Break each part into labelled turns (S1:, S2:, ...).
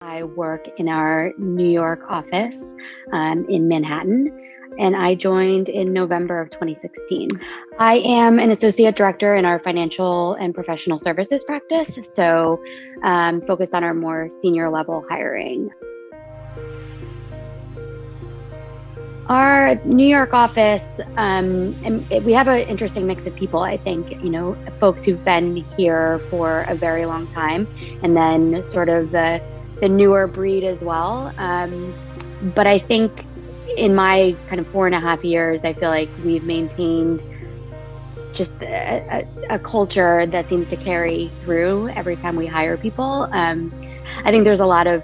S1: I work in our New York office in Manhattan, and I joined in November of 2016. I am an associate director in our financial and professional services practice, so focused on our more senior level hiring. Our New York office, we have an interesting mix of people, I think, folks who've been here for a very long time, and then sort of the newer breed as well. But I think in my kind of 4.5 years, I feel like we've maintained just a culture that seems to carry through every time we hire people. I think there's a lot of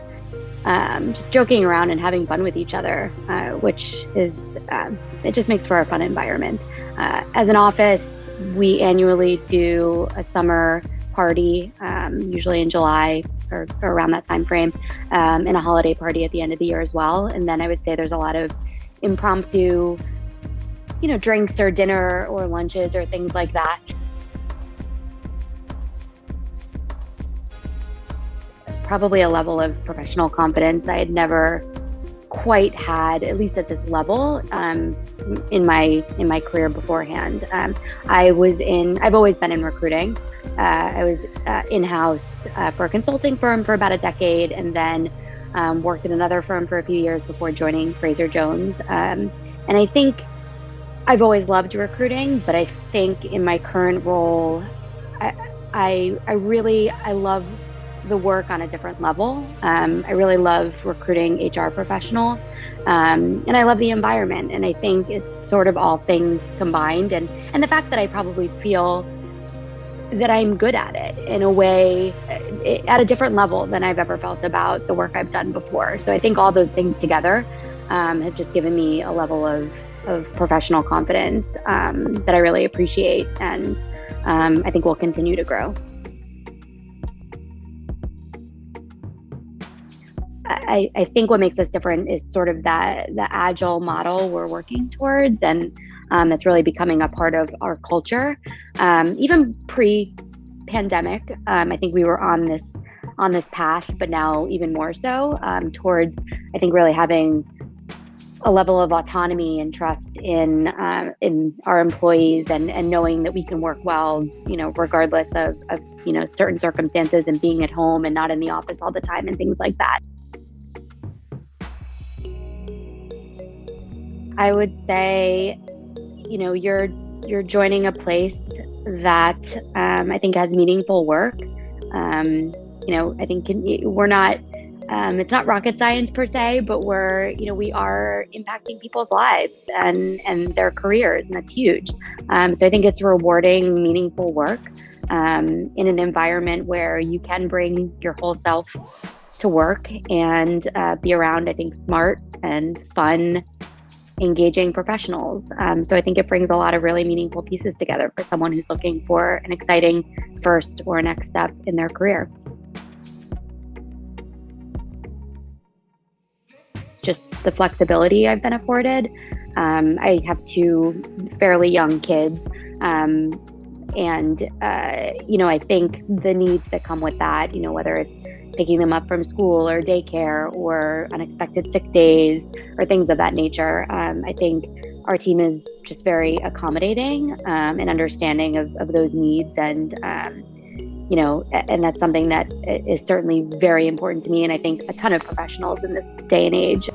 S1: just joking around and having fun with each other, which is, it just makes for a fun environment. As an office, we annually do a summer party, usually in July or around that time frame, and a holiday party at the end of the year as well. And then I would say there's a lot of impromptu, drinks or dinner or lunches or things like that. Probably a level of professional confidence I had never quite had, at least at this level, in my career beforehand. I've always been in recruiting. I was in-house for a consulting firm for about a decade, and then worked in another firm for a few years before joining Frazer. And I think I've always loved recruiting, but I think in my current role, I love the work on a different level. I really love recruiting HR professionals, and I love the environment. And I think it's sort of all things combined, and the fact that I probably feel that I'm good at it in a way at a different level than I've ever felt about the work I've done before. So I think all those things together have just given me a level of professional confidence that I really appreciate, and I think will continue to grow. I think what makes us different is sort of the agile model we're working towards, and that's really becoming a part of our culture. Even pre-pandemic, I think we were on this path, but now even more so towards, I think, really having a level of autonomy and trust in our employees, and knowing that we can work well, regardless of certain circumstances, and being at home and not in the office all the time and things like that. I would say, you're joining a place that I think has meaningful work. I think we're not. It's not rocket science per se, but we are impacting people's lives and their careers, and that's huge. So I think it's rewarding, meaningful work in an environment where you can bring your whole self to work and be around, I think, smart and fun, engaging professionals. So I think it brings a lot of really meaningful pieces together for someone who's looking for an exciting first or next step in their career. It's just the flexibility I've been afforded. I have two fairly young kids. And I think the needs that come with that, whether it's picking them up from school or daycare or unexpected sick days or things of that nature. I think our team is just very accommodating and understanding of those needs. And that's something that is certainly very important to me. And I think a ton of professionals in this day and age.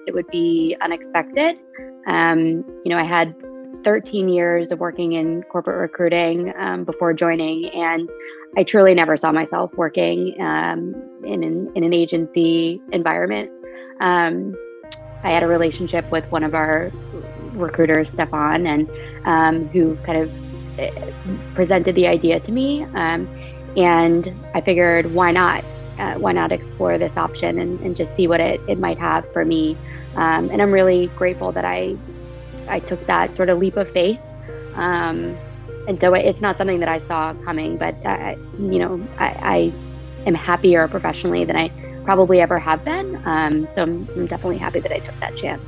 S1: It would be unexpected. I had 13 years of working in corporate recruiting before joining, and I truly never saw myself working in an agency environment. I had a relationship with one of our recruiters, Stefan, and who kind of presented the idea to me, and I figured, why not? Why not explore this option and just see what it might have for me? And I'm really grateful that I took that sort of leap of faith. And so it's not something that I saw coming, but I am happier professionally than I probably ever have been. So I'm definitely happy that I took that chance.